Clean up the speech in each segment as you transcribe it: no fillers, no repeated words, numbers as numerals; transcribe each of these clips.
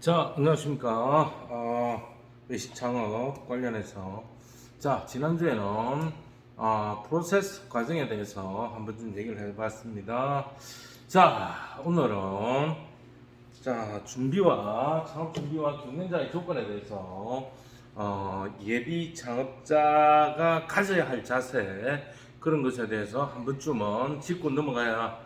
자, 안녕하십니까. 외식 창업 관련해서. 자, 지난주에는, 프로세스 과정에 대해서 한번 좀 얘기를 해봤습니다. 자, 오늘은, 자, 창업 준비와 경영자의 조건에 대해서, 예비 창업자가 가져야 할 자세, 그런 것에 대해서 한 번쯤은 짚고 넘어가야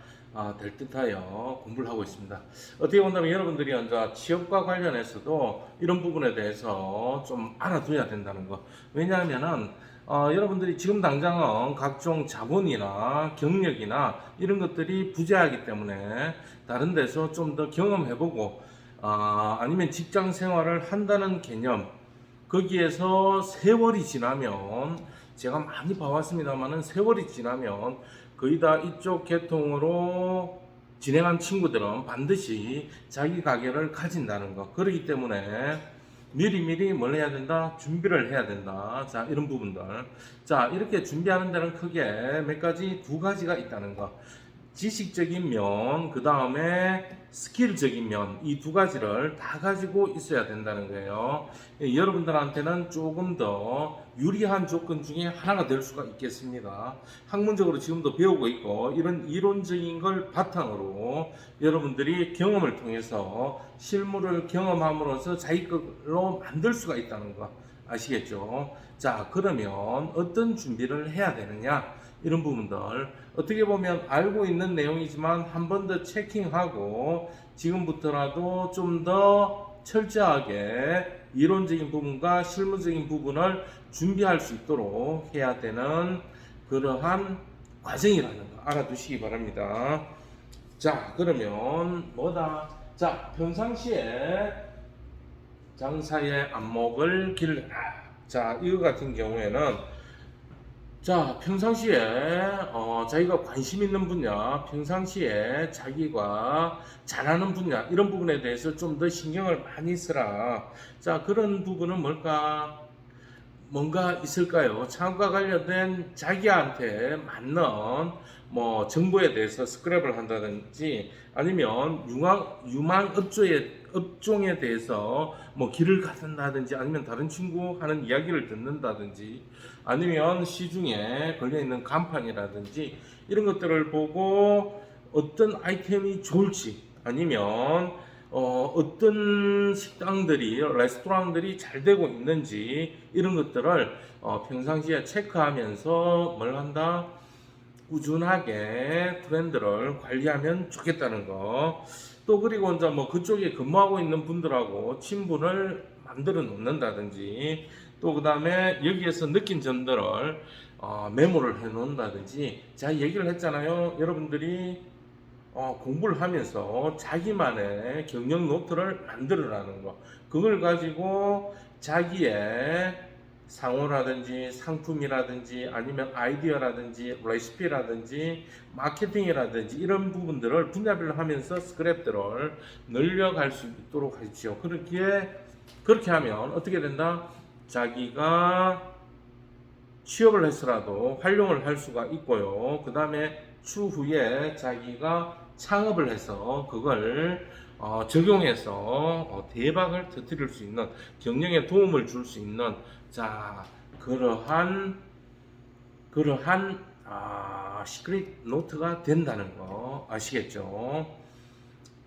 될 듯하여 공부를 하고 있습니다. 어떻게 본다면 여러분들이 이제 취업과 관련해서도 이런 부분에 대해서 좀 알아둬야 된다는 거. 왜냐하면은 여러분들이 지금 당장은 각종 자본이나 경력이나 이런 것들이 부재하기 때문에 다른 데서 좀 더 경험해보고 아니면 직장 생활을 한다는 개념, 거기에서 세월이 지나면 제가 많이 봐왔습니다만은 세월이 지나면 거의 다 이쪽 계통으로 진행한 친구들은 반드시 자기 가게를 가진다는 거. 그렇기 때문에 미리미리 뭘 해야 된다? 준비를 해야 된다. 자, 이런 부분들. 자, 이렇게 준비하는 데는 크게 두 가지가 있다는 거. 지식적인 면, 그 다음에 스킬적인 면, 이 두 가지를 다 가지고 있어야 된다는 거예요. 여러분들한테는 조금 더 유리한 조건 중에 하나가 될 수가 있겠습니다. 학문적으로 지금도 배우고 있고, 이런 이론적인 걸 바탕으로 여러분들이 경험을 통해서 실물을 경험함으로써 자기 걸로 만들 수가 있다는 거 아시겠죠? 자, 그러면 어떤 준비를 해야 되느냐? 이런 부분들 어떻게 보면 알고 있는 내용이지만 한 번 더 체킹하고 지금부터라도 좀 더 철저하게 이론적인 부분과 실무적인 부분을 준비할 수 있도록 해야 되는 그러한 과정이라는 거 알아두시기 바랍니다. 자, 그러면 뭐다? 자, 평상시에 장사의 안목을 길러라. 자, 이거 같은 경우에는 자, 평상시에 자기가 관심 있는 분야, 평상시에 자기가 잘하는 분야, 이런 부분에 대해서 좀 더 신경을 많이 쓰라. 자, 그런 부분은 뭘까? 뭔가 있을까요? 창업과 관련된 자기한테 맞는 정보에 대해서 스크랩을 한다든지 아니면 유망 업종에 대해서 길을 가든다든지 아니면 다른 친구 하는 이야기를 듣는다든지 아니면 시중에 걸려있는 간판이라든지 이런 것들을 보고 어떤 아이템이 좋을지 아니면 어떤 식당들이, 레스토랑들이 잘 되고 있는지 이런 것들을 평상시에 체크하면서 뭘 한다? 꾸준하게 트렌드를 관리하면 좋겠다는 거. 또 그리고 이제 그쪽에 근무하고 있는 분들하고 친분을 만들어 놓는다든지 또 그 다음에 여기에서 느낀 점들을 메모를 해 놓는다든지 제가 얘기를 했잖아요. 여러분들이 공부를 하면서 자기만의 경영 노트를 만들어라는 거. 그걸 가지고 자기의 상호라든지 상품이라든지 아니면 아이디어라든지 레시피라든지 마케팅이라든지 이런 부분들을 분야별로 하면서 스크랩들을 늘려갈 수 있도록 하십시오. 그렇게 하면 어떻게 된다? 자기가 취업을 해서라도 활용을 할 수가 있고요. 그 다음에 추후에 자기가 창업을 해서 그걸 적용해서 대박을 터뜨릴 수 있는 경영에 도움을 줄 수 있는 자 그러한 시크릿 노트가 된다는 거 아시겠죠?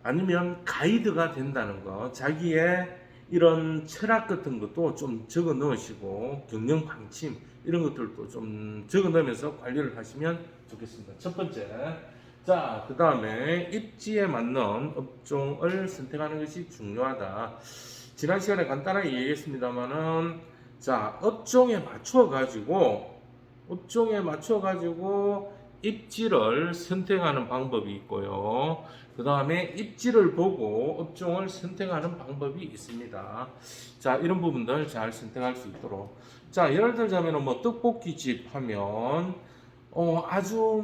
아니면 가이드가 된다는 거 자기의 이런 철학 같은 것도 좀 적어 넣으시고 경영 방침 이런 것들도 좀 적어 넣으면서 관리를 하시면 좋겠습니다. 첫 번째, 자, 그 다음에 입지에 맞는 업종을 선택하는 것이 중요하다. 지난 시간에 간단하게 얘기했습니다만은, 자, 업종에 맞춰 가지고 입지를 선택하는 방법이 있고요. 그 다음에 입지를 보고 업종을 선택하는 방법이 있습니다. 자, 이런 부분들 잘 선택할 수 있도록. 자, 예를 들자면 떡볶이집 하면 아주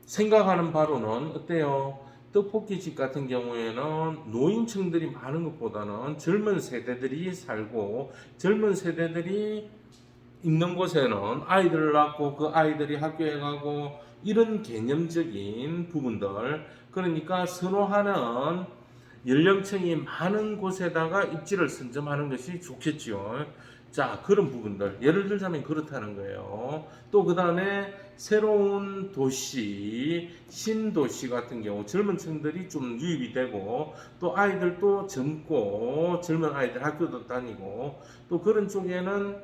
생각하는 바로는 어때요? 떡볶이집 같은 경우에는 노인층들이 많은 것보다는 젊은 세대들이 살고 젊은 세대들이 있는 곳에는 아이들을 낳고 그 아이들이 학교에 가고 이런 개념적인 부분들 그러니까 선호하는 연령층이 많은 곳에다가 입지를 선점하는 것이 좋겠지요. 자, 그런 부분들. 예를 들자면 그렇다는 거예요. 또 그 다음에 새로운 도시, 신도시 같은 경우 젊은 층들이 좀 유입이 되고 또 아이들도 젊고 젊은 아이들 학교도 다니고 또 그런 쪽에는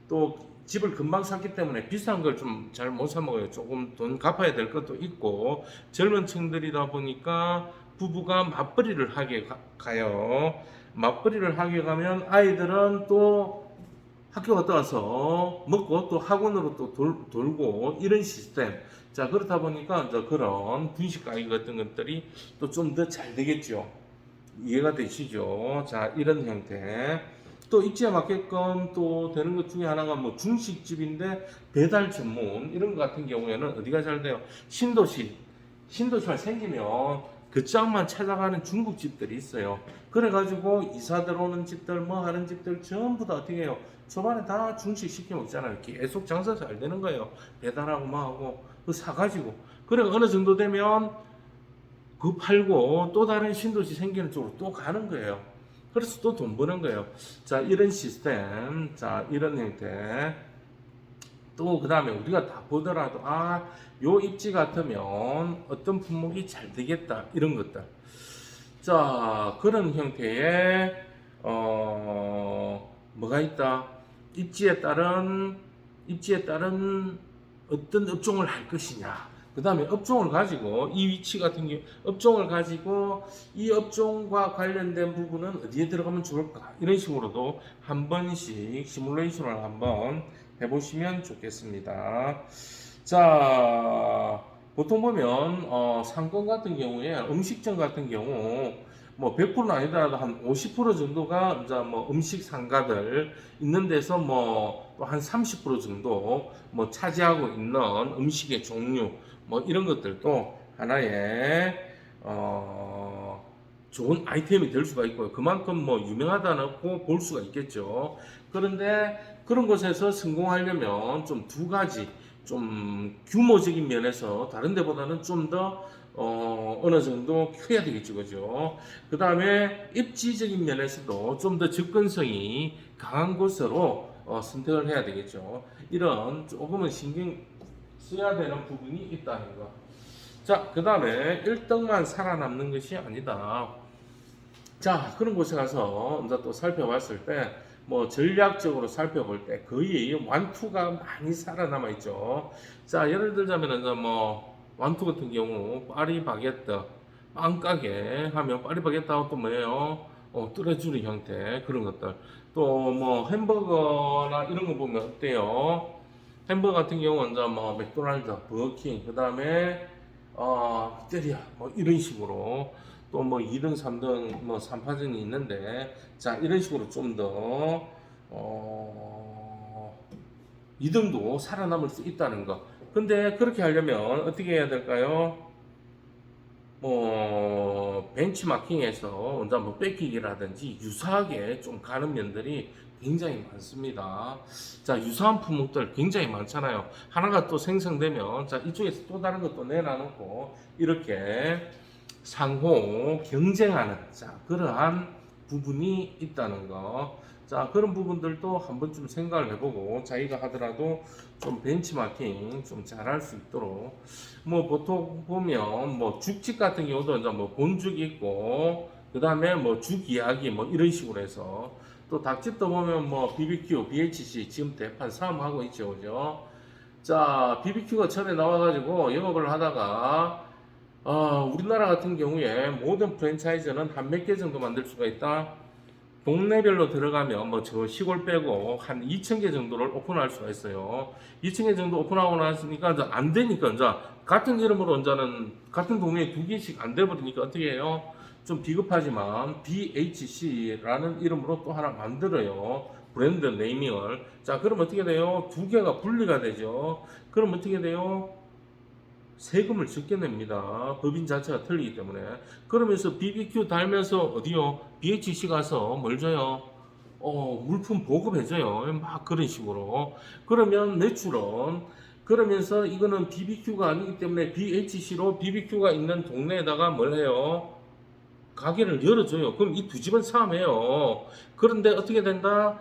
또 집을 금방 샀기 때문에 비싼 걸 좀 잘 못 사 먹어요. 조금 돈 갚아야 될 것도 있고 젊은 층들이다 보니까 부부가 맞벌이를 하게 가요. 맞벌이를 하게 가면 아이들은 또 학교 갔다 와서 먹고 또 학원으로 또 돌고 이런 시스템. 자, 그렇다 보니까 이제 그런 분식 가게 같은 것들이 또 좀 더 잘 되겠죠. 이해가 되시죠? 자, 이런 형태. 또 입지에 맞게끔 또 되는 것 중에 하나가 뭐 중식집인데 배달 전문 이런 것 같은 경우에는 어디가 잘 돼요? 신도시가 생기면 그 짝만 찾아가는 중국집들이 있어요. 그래가지고 이사 들어오는 집들 뭐 하는 집들 전부 다 어떻게 해요? 초반에 다 중식 시켜 먹잖아요. 계속 장사 잘 되는 거예요. 배달하고 뭐 하고 그 사가지고 그래 어느 정도 되면 그 팔고 또 다른 신도시 생기는 쪽으로 또 가는 거예요. 그래서 또 돈 버는 거예요. 자, 이런 시스템, 자, 이런 형태. 또 그 다음에 우리가 다 보더라도 요 입지 같으면 어떤 품목이 잘 되겠다 이런 것들. 자, 그런 형태의 뭐가 있다. 입지에 따른 어떤 업종을 할 것이냐. 그 다음에 업종을 가지고 이 위치 같은 경우 업종을 가지고 이 업종과 관련된 부분은 어디에 들어가면 좋을까 이런 식으로도 한 번씩 시뮬레이션을 한번 해보시면 좋겠습니다. 자, 보통 보면 상권 같은 경우에 음식점 같은 경우 뭐 100%는 아니더라도 한 50% 정도가 이제 뭐 음식 상가들 있는 데서 뭐 또 한 30% 정도 뭐 차지하고 있는 음식의 종류 뭐 이런 것들도 하나의 좋은 아이템이 될 수가 있고요. 그만큼 뭐 유명하다고 볼 수가 있겠죠. 그런데 그런 곳에서 성공하려면 좀 두 가지 좀 규모적인 면에서 다른 데보다는 좀 더 어느 정도 커야 되겠죠, 그죠? 그 다음에 입지적인 면에서도 좀 더 접근성이 강한 곳으로 선택을 해야 되겠죠. 이런 조금은 신경 써야 되는 부분이 있다는 거. 자, 그 다음에 1등만 살아남는 것이 아니다. 자, 그런 곳에 가서 이제 또 살펴봤을 때, 뭐 전략적으로 살펴볼 때 거의 완투가 많이 살아남아 있죠. 자, 예를 들자면 이제 뭐 완투 같은 경우 파리바게뜨 빵가게 하면 파리바게뜨하고 또 뭐예요? 뚫어주는 형태 그런 것들. 또 뭐 햄버거나 이런 거 보면 어때요? 햄버거 같은 경우는 이제 뭐 맥도날드, 버거킹, 그 다음에 롯데리아 뭐 이런 식으로 또 뭐 2등, 3등 뭐 3파전이 있는데 자 이런 식으로 좀 더 2등도 살아남을 수 있다는 거. 근데 그렇게 하려면 어떻게 해야 될까요? 뭐 벤치마킹에서 먼저 뭐 뺏기기라든지 유사하게 좀 가는 면들이 굉장히 많습니다. 자, 유사한 품목들 굉장히 많잖아요. 하나가 또 생성되면 자 이쪽에서 또 다른 것도 내놔놓고 이렇게 상호 경쟁하는 자 그러한 부분이 있다는 거. 자 그런 부분들도 한 번쯤 생각을 해보고 자기가 하더라도 좀 벤치마킹 좀 잘할 수 있도록 뭐 보통 보면 뭐 죽집 같은 경우도 이제 뭐 본죽이 있고 그 다음에 뭐 죽 이야기 뭐 이런 식으로 해서 또 닭집도 보면 뭐 BBQ, BHC 지금 대판 싸움하고 있죠, 그죠? 자 BBQ가 처음에 나와가지고 영업을 하다가 우리나라 같은 경우에 모든 프랜차이즈는 한 몇 개 정도 만들 수가 있다. 동네별로 들어가면 뭐 저 시골 빼고 한 2,000개 정도를 오픈할 수가 있어요. 2,000개 정도 오픈하고 나서니까 이제 안 되니까 이제 같은 이름으로 이제는 같은 동네에 두 개씩 안 돼버리니까 어떻게 해요? 좀 비겁하지만 BHC라는 이름으로 또 하나 만들어요. 브랜드 네이밍을. 자, 그럼 어떻게 돼요? 두 개가 분리가 되죠. 그럼 어떻게 돼요? 세금을 적게 냅니다. 법인 자체가 틀리기 때문에. 그러면서 BBQ 달면서 어디요? BHC 가서 뭘 줘요? 물품 보급해줘요. 막 그런 식으로. 그러면 매출은 그러면서 이거는 BBQ가 아니기 때문에 BHC로 BBQ가 있는 동네에다가 뭘 해요? 가게를 열어줘요. 그럼 이 두 집은 싸움해요. 그런데 어떻게 된다?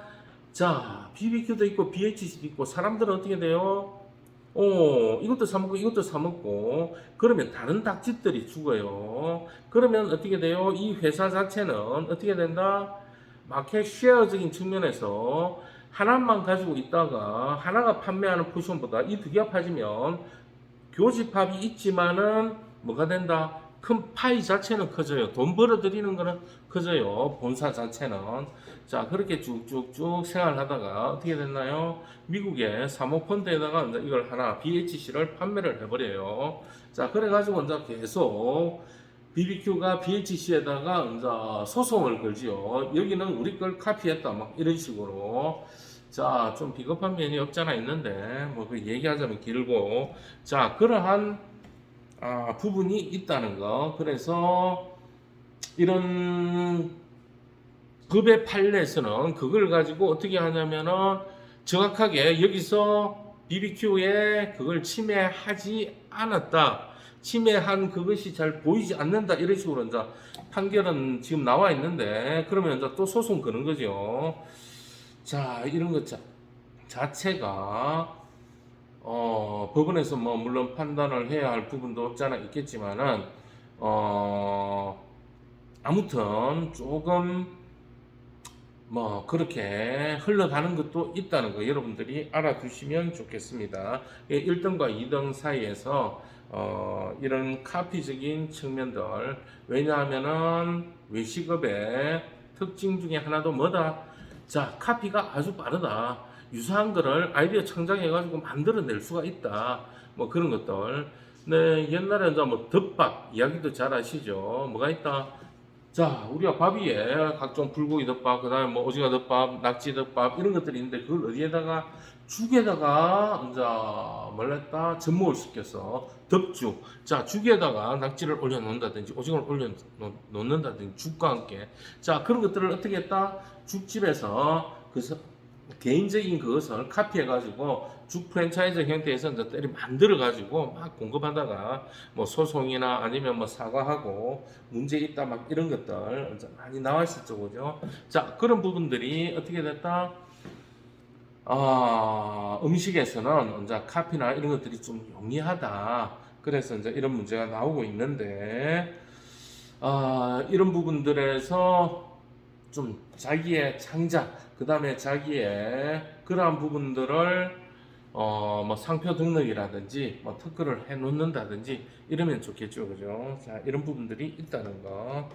자, BBQ도 있고 BHC도 있고 사람들은 어떻게 돼요? 이것도 사 먹고 이것도 사 먹고 그러면 다른 닭집들이 죽어요. 그러면 어떻게 돼요? 이 회사 자체는 어떻게 된다? 마켓 쉐어적인 측면에서 하나만 가지고 있다가 하나가 판매하는 포션보다 이 두 개가 빠지면 교집합이 있지만은 뭐가 된다? 큰 파이 자체는 커져요. 돈 벌어들이는 거는 커져요. 본사 자체는. 자, 그렇게 쭉쭉쭉 생활하다가 어떻게 됐나요? 미국의 사모펀드에다가 이제 이걸 하나 BHC를 판매를 해버려요. 자, 그래가지고 이제 계속 BBQ가 BHC에다가 이제 소송을 걸지요. 여기는 우리 걸 카피했다. 막 이런 식으로. 자, 좀 비겁한 면이 없잖아 있는데, 뭐, 그 얘기하자면 길고. 자, 그러한, 부분이 있다는 거. 그래서, 이런 법의 판례에서는 그걸 가지고 어떻게 하냐면은, 정확하게 여기서 BBQ에 그걸 침해하지 않았다. 침해한 그것이 잘 보이지 않는다. 이런 식으로 이제 판결은 지금 나와 있는데, 그러면 이제 또 소송 거는 거죠. 자, 이런 것 자체가 법원에서 뭐 물론 판단을 해야 할 부분도 없잖아 있겠지만은 아무튼 조금 뭐 그렇게 흘러가는 것도 있다는 거 여러분들이 알아두시면 좋겠습니다. 1등과 2등 사이에서 이런 카피적인 측면들, 왜냐하면은 외식업의 특징 중에 하나도 뭐다? 자, 카피가 아주 빠르다. 유사한 거를 아이디어 창작해가지고 만들어낼 수가 있다. 뭐 그런 것들. 네, 옛날에 이제 뭐 덮밥 이야기도 잘 아시죠? 뭐가 있다? 자, 우리가 밥 위에 각종 불고기 덮밥, 그 다음에 뭐 오징어 덮밥, 낙지 덮밥 이런 것들이 있는데 그걸 어디에다가 죽에다가 이제 뭘 했다? 접목을 시켜서 덮죽. 자, 죽에다가 낙지를 올려 놓는다든지 오징어를 올려 놓는다든지 죽과 함께. 자, 그런 것들을 어떻게 했다? 죽집에서 개인적인 그것을 카피해가지고 죽 프랜차이즈 형태에서 이제 때리 만들어가지고 막 공급하다가 뭐 소송이나 아니면 뭐 사과하고 문제 있다 막 이런 것들 이제 많이 나와 있었죠, 그죠? 자, 그런 부분들이 어떻게 됐다? 음식에서는 이제 카피나 이런 것들이 좀 용이하다. 그래서 이제 이런 문제가 나오고 있는데, 이런 부분들에서 좀 자기의 창작, 그 다음에 자기의 그러한 부분들을 뭐 상표 등록이라든지 뭐 특허를 해 놓는다든지 이러면 좋겠죠, 그죠? 자, 이런 부분들이 있다는 거.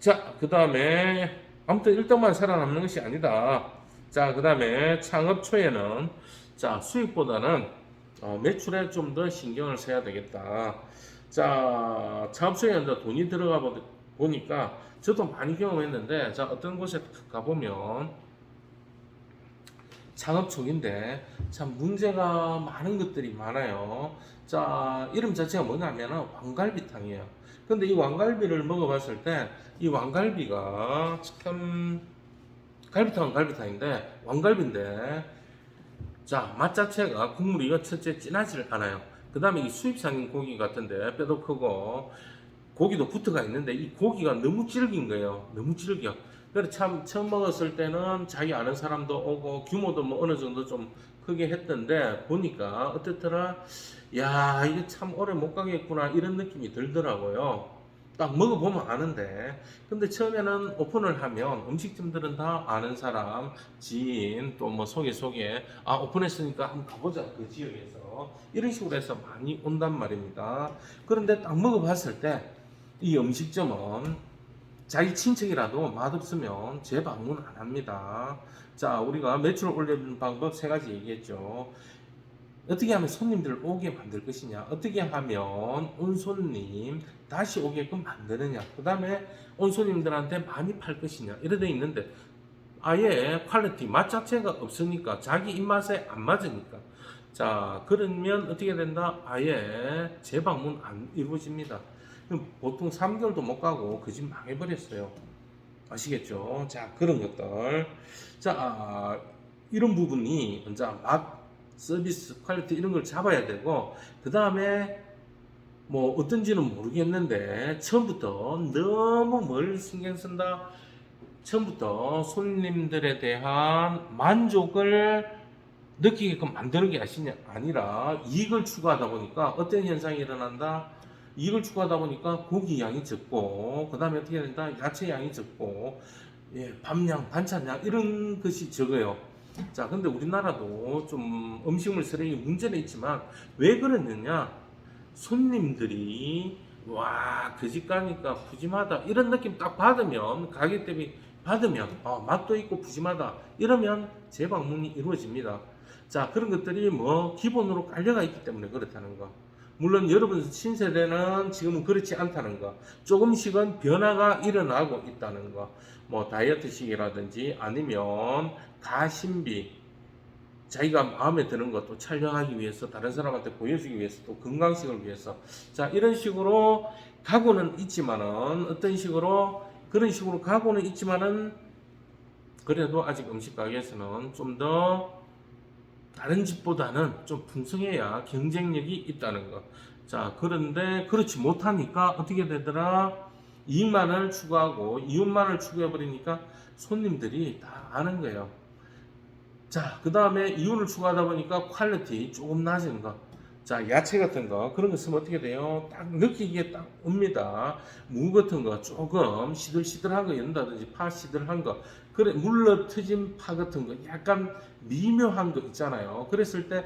자, 그 다음에 아무튼 1등만 살아남는 것이 아니다. 자, 그 다음에 창업 초에는 자, 수익보다는 매출에 좀 더 신경을 써야 되겠다. 자, 창업 초에 이제 돈이 들어가 보니까 저도 많이 경험했는데, 자, 어떤 곳에 가보면 창업 초기인데 참 문제가 많은 것들이 많아요. 자, 이름 자체가 뭐냐면 왕갈비탕이에요. 근데 이 왕갈비를 먹어봤을 때 이 왕갈비가 참 갈비탕은 갈비탕인데 왕갈비인데, 자, 맛 자체가 국물이 이거 첫째 진하지 않아요. 그 다음에 이 수입산 고기 같은데 뼈도 크고 고기도 붙어가 있는데 이 고기가 너무 질긴 거예요. 너무 질겨. 그래서 참 처음 먹었을 때는 자기 아는 사람도 오고 규모도 뭐 어느 정도 좀 크게 했던데 보니까 어떻더라? 야, 이게 참 오래 못 가겠구나 이런 느낌이 들더라고요. 딱 먹어보면 아는데, 근데 처음에는 오픈을 하면 음식점들은 다 아는 사람, 지인, 또 뭐 소개, 오픈했으니까 한번 가보자, 그 지역에서. 이런 식으로 해서 많이 온단 말입니다. 그런데 딱 먹어봤을 때, 이 음식점은 자기 친척이라도 맛없으면 재방문 안 합니다. 자, 우리가 매출을 올리는 방법 세 가지 얘기했죠. 어떻게 하면 손님들을 오게 만들 것이냐, 어떻게 하면 온 손님 다시 오게끔 만드느냐, 그 다음에 온 손님들한테 많이 팔 것이냐, 이래 돼 있는데 아예 퀄리티 맛 자체가 없으니까 자기 입맛에 안 맞으니까, 자, 그러면 어떻게 된다? 아예 재방문 안 이루어집니다. 보통 3개월도 못 가고 그 집 망해버렸어요. 아시겠죠? 자, 그런 것들. 자, 이런 부분이 이제 맛, 서비스, 퀄리티 이런 걸 잡아야 되고, 그 다음에 뭐 어떤지는 모르겠는데 처음부터 너무 뭘 신경 쓴다. 처음부터 손님들에 대한 만족을 느끼게끔 만드는 게 아니라 이익을 추구하다 보니까 어떤 현상이 일어난다. 이익을 추구하다 보니까 고기 양이 적고 그 다음에 어떻게 된다. 야채 양이 적고 예, 밥량, 반찬량 이런 것이 적어요. 자, 근데 우리나라도 좀 음식물 쓰레기 문제는 있지만 왜 그러느냐? 손님들이 와, 그 집 가니까 푸짐하다 이런 느낌 딱 받으면 가격 대비 받으면 맛도 있고 푸짐하다 이러면 재방문이 이루어집니다. 자, 그런 것들이 뭐 기본으로 깔려가 있기 때문에 그렇다는 거. 물론 여러분 신세대는 지금은 그렇지 않다는 거. 조금씩은 변화가 일어나고 있다는 거. 뭐 다이어트식이라든지 아니면 가심비, 자기가 마음에 드는 것도 촬영하기 위해서 다른 사람한테 보여주기 위해서 또 건강식을 위해서 자 이런 식으로 가고는 있지만은 어떤 식으로 그런 식으로 가고는 있지만은 그래도 아직 음식 가게에서는 좀 더 다른 집보다는 좀 풍성해야 경쟁력이 있다는 거. 자 그런데 그렇지 못하니까 어떻게 되더라? 이익만을 추구하고 이윤만을 추구해 버리니까 손님들이 다 아는 거예요. 자, 그 다음에 이윤을 추구하다 보니까 퀄리티 조금 낮은 거. 자, 야채 같은 거, 그런 거 쓰면 어떻게 돼요? 딱 느끼기에 딱 옵니다. 무 같은 거 조금 시들시들한 거 연다든지 파 시들한 거. 그래, 물러 트진 파 같은 거 약간 미묘한 거 있잖아요. 그랬을 때,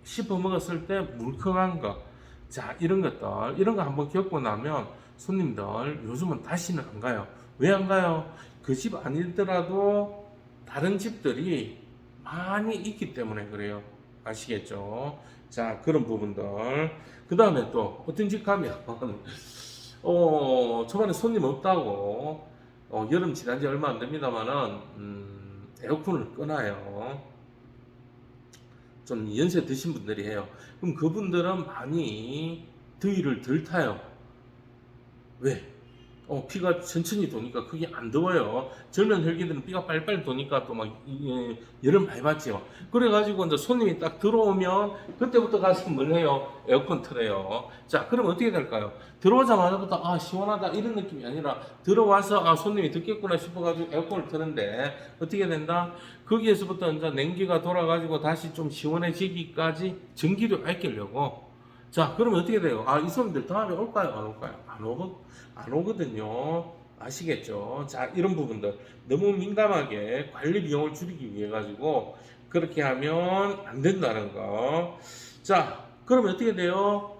씹어 먹었을 때 물컹한 거. 자, 이런 것들, 이런 거 한번 겪고 나면 손님들 요즘은 다시는 안 가요. 왜 안 가요? 그 집 아니더라도 다른 집들이 많이 있기 때문에 그래요. 아시겠죠? 자, 그런 부분들. 그 다음에 또, 어떤 집 가면, 초반에 손님 없다고, 여름 지난 지 얼마 안 됩니다만은, 에어컨을 끄나요. 좀 연세 드신 분들이 해요. 그럼 그분들은 많이 더위를 덜 타요. 왜? 피가 천천히 도니까 그게 안 더워요. 젊은 혈기들은 피가 빨리빨리 도니까 또 막 열을 많이 받죠. 그래가지고 이제 손님이 딱 들어오면 그때부터 가서 뭘 해요? 에어컨 틀어요. 자, 그럼 어떻게 될까요? 들어오자마자부터 시원하다 이런 느낌이 아니라 들어와서 손님이 듣겠구나 싶어가지고 에어컨을 트는데 어떻게 된다? 거기에서부터 이제 냉기가 돌아가지고 다시 좀 시원해지기까지 전기를 아끼려고. 자, 그러면 어떻게 돼요? 이 손님들 다음에 올까요? 안 올까요? 안 오거든요. 아시겠죠? 자, 이런 부분들 너무 민감하게 관리 비용을 줄이기 위해 가지고 그렇게 하면 안 된다는 거. 자, 그러면 어떻게 돼요?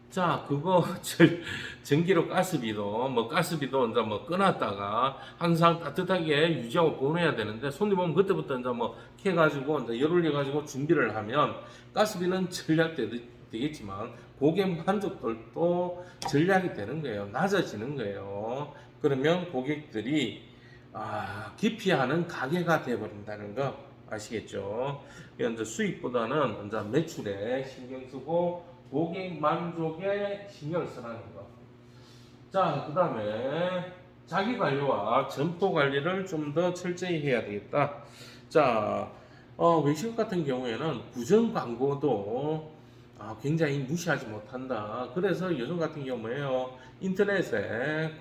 자, 그거 전기료 가스비도 가스비도 이제 끊었다가 항상 따뜻하게 유지하고 보내야 되는데 손님 오면 그때부터 이제 캐가지고 이제 열 올려가지고 준비를 하면 가스비는 되겠지만 고객 만족도도 전략이 되는 거예요. 낮아지는 거예요. 그러면 고객들이 기피하는 가게가 되어버린다는 거 아시겠죠? 이제 수익보다는 이제 매출에 신경 쓰고 고객 만족에 신경을 쓰라는 거. 자, 그 다음에 자기 관리와 점포 관리를 좀 더 철저히 해야 되겠다. 자, 외식 같은 경우에는 구정 광고도 굉장히 무시하지 못한다. 그래서 요즘 같은 경우에요. 인터넷에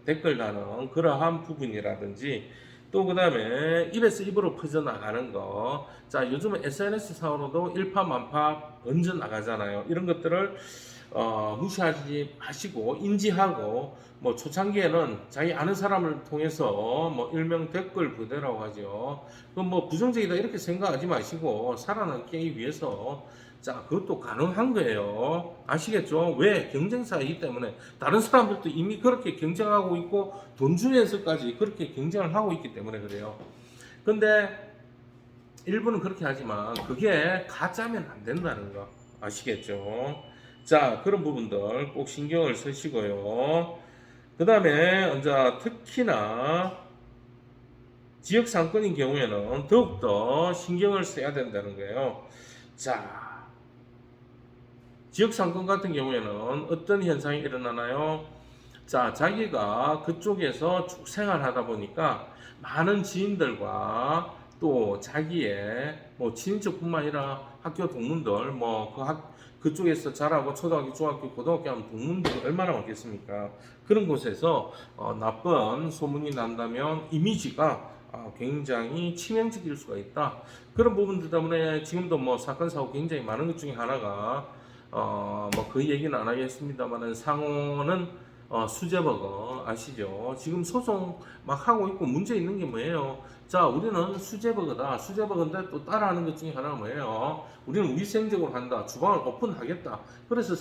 댓글 다는 그러한 부분이라든지 또 그 다음에 입에서 입으로 퍼져나가는 거. 자, 요즘은 SNS 상으로도 일파만파 얹어 나가잖아요. 이런 것들을 무시하지 마시고 인지하고 초창기에는 자기 아는 사람을 통해서 일명 댓글 부대라고 하죠. 그럼 부정적이다 이렇게 생각하지 마시고 살아남기 위해서 자, 그것도 가능한 거예요. 아시겠죠? 왜? 경쟁사이기 때문에 다른 사람들도 이미 그렇게 경쟁하고 있고 돈 주면서까지 그렇게 경쟁을 하고 있기 때문에 그래요. 근데 일부는 그렇게 하지만 그게 가짜면 안 된다는 거 아시겠죠? 자, 그런 부분들 꼭 신경을 쓰시고요. 그 다음에 이제 특히나 지역 상권인 경우에는 더욱더 신경을 써야 된다는 거예요. 자, 지역 상권 같은 경우에는 어떤 현상이 일어나나요? 자, 자기가 그쪽에서 쭉 생활하다 보니까 많은 지인들과 또 자기의 친인척뿐만 아니라 학교 동문들 그쪽에서 자라고 초등학교, 중학교, 고등학교 하면 동문들이 얼마나 많겠습니까? 그런 곳에서 나쁜 소문이 난다면 이미지가 굉장히 치명적일 수가 있다. 그런 부분들 때문에 지금도 사건 사고 굉장히 많은 것 중에 하나가 그 얘기는 안 하겠습니다만은 상호는 수제버거 아시죠? 지금 소송 막 하고 있고 문제 있는 게 뭐예요? 자, 우리는 수제버거다. 수제버거인데 또 따라하는 것 중에 하나가 뭐예요? 우리는 위생적으로 한다. 주방을 오픈하겠다. 그래서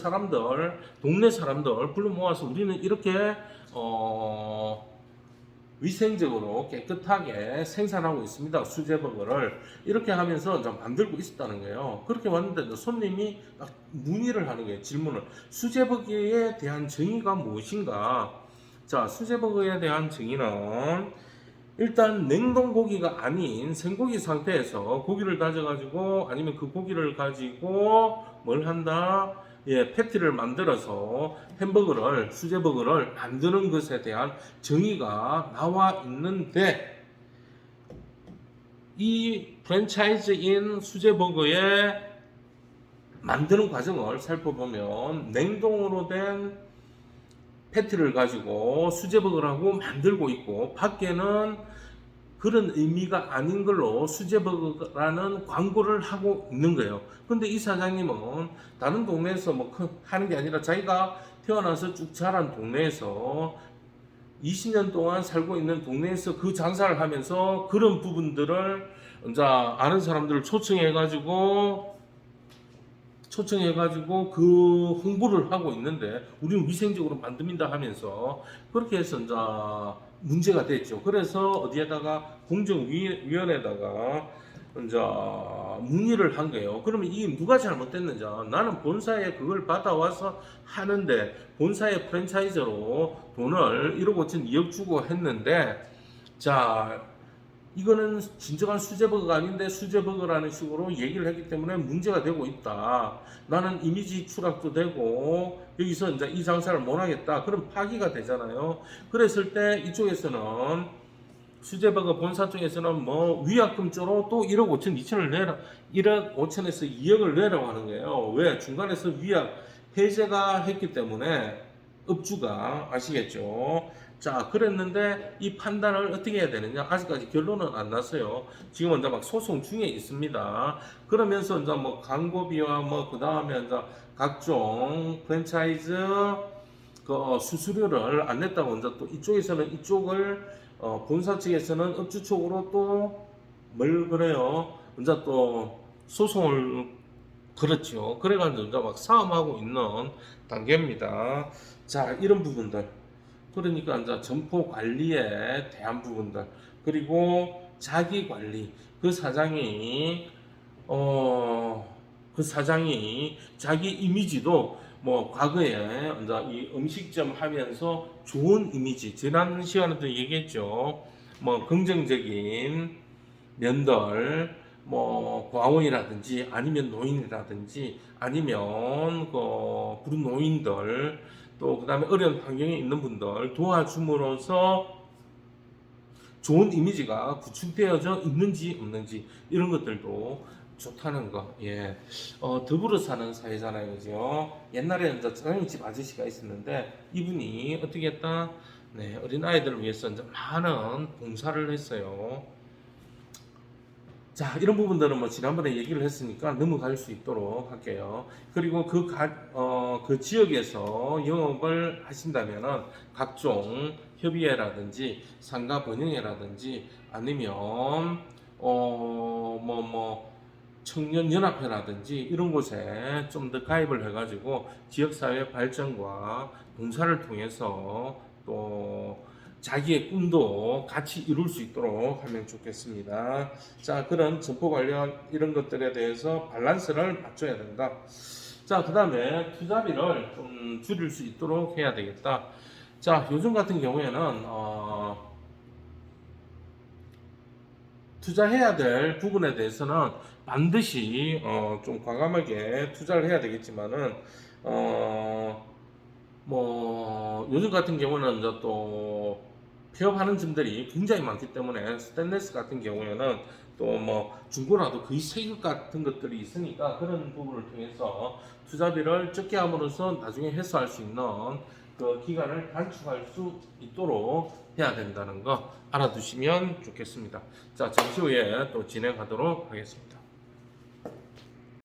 동네 사람들 불러 모아서 우리는 이렇게 위생적으로 깨끗하게 생산하고 있습니다. 수제버거를 이렇게 하면서 이제 만들고 있었다는 거예요. 그렇게 왔는데 손님이 딱 문의를 하는 거예요. 질문을. 수제버거에 대한 정의가 무엇인가? 자, 수제버거에 대한 정의는 일단 냉동 고기가 아닌 생고기 상태에서 고기를 다져가지고 아니면 그 고기를 가지고 뭘 한다? 예, 패티를 만들어서 수제버거를 만드는 것에 대한 정의가 나와 있는데 이 프랜차이즈인 수제버거의 만드는 과정을 살펴보면 냉동으로 된 패티를 가지고 수제버거라고 만들고 있고 밖에는 그런 의미가 아닌 걸로 수제버거라는 광고를 하고 있는 거예요. 근데 이 사장님은 다른 동네에서 하는 게 아니라 자기가 태어나서 쭉 자란 동네에서 20년 동안 살고 있는 동네에서 그 장사를 하면서 그런 부분들을 이제 아는 사람들을 초청해가지고 그 홍보를 하고 있는데 우리는 위생적으로 만듭니다 하면서 그렇게 해서 이제 문제가 됐죠. 그래서 어디에다가 공정위원회에다가 이제 문의를 한 거예요. 그러면 이게 누가 잘못됐는지 나는 본사에 그걸 받아와서 하는데 본사의 프랜차이저로 돈을 1억 5천 2억 주고 했는데 자 이거는 진정한 수제버거가 아닌데 수제버거라는 식으로 얘기를 했기 때문에 문제가 되고 있다. 나는 이미지 추락도 되고 여기서 이제 이 장사를 못 하겠다. 그럼 파기가 되잖아요. 그랬을 때 이쪽에서는 수제버거 본사 쪽에서는 위약금조로 또 1억 5천 2천을 내라. 1억 5천에서 2억을 내라고 하는 거예요. 왜? 중간에서 위약 해제가 했기 때문에 업주가 아시겠죠? 자, 그랬는데 이 판단을 어떻게 해야 되느냐? 아직까지 결론은 안 났어요. 지금 이제 소송 중에 있습니다. 그러면서 이제 광고비와 그 다음에 이제 각종 프랜차이즈 수수료를 안 냈다고 이제 또 이쪽에서는 이쪽을 본사 측에서는 업주 쪽으로 또 뭘 그래요? 이제 또 소송을 그렇죠. 그래가지고 이제 싸움하고 있는 단계입니다. 자, 이런 부분들. 그러니까 이제 점포 관리에 대한 부분들 그리고 자기 관리 그 사장이 자기 이미지도 과거에 이제 이 음식점 하면서 좋은 이미지 지난 시간에도 얘기했죠. 긍정적인 면들 과원이라든지 아니면 노인이라든지 아니면 부른 노인들 또 그 다음에 어려운 환경에 있는 분들 도와줌으로써 좋은 이미지가 구축되어져 있는지 없는지 이런 것들도 좋다는 거. 예. 더불어 사는 사회잖아요. 그죠? 옛날에는 짜장면 집 아저씨가 있었는데 이분이 어떻게 했다? 네, 어린 아이들을 위해서 이제 많은 봉사를 했어요. 자, 이런 부분들은 지난번에 얘기를 했으니까 넘어갈 수 있도록 할게요. 그리고 그 지역에서 영업을 하신다면은 각종 협의회라든지 상가 번영회라든지 아니면 청년연합회라든지 이런 곳에 좀 더 가입을 해가지고 지역사회 발전과 봉사를 통해서 또 자기의 꿈도 같이 이룰 수 있도록 하면 좋겠습니다. 자, 그런 점포 관련 이런 것들에 대해서 밸런스를 맞춰야 된다. 자, 그 다음에 투자비를 좀 줄일 수 있도록 해야 되겠다. 자, 요즘 같은 경우에는 투자해야 될 부분에 대해서는 반드시 좀 과감하게 투자를 해야 되겠지만은 요즘 같은 경우는 이제 또 폐업하는 점들이 굉장히 많기 때문에 스테인리스 같은 경우에는 또 뭐 중고라도 거의 새 것 같은 것들이 있으니까 그런 부분을 통해서 투자비를 적게 함으로써 나중에 회수할 수 있는 그 기간을 단축할 수 있도록 해야 된다는 거 알아두시면 좋겠습니다. 자, 잠시 후에 또 진행하도록 하겠습니다.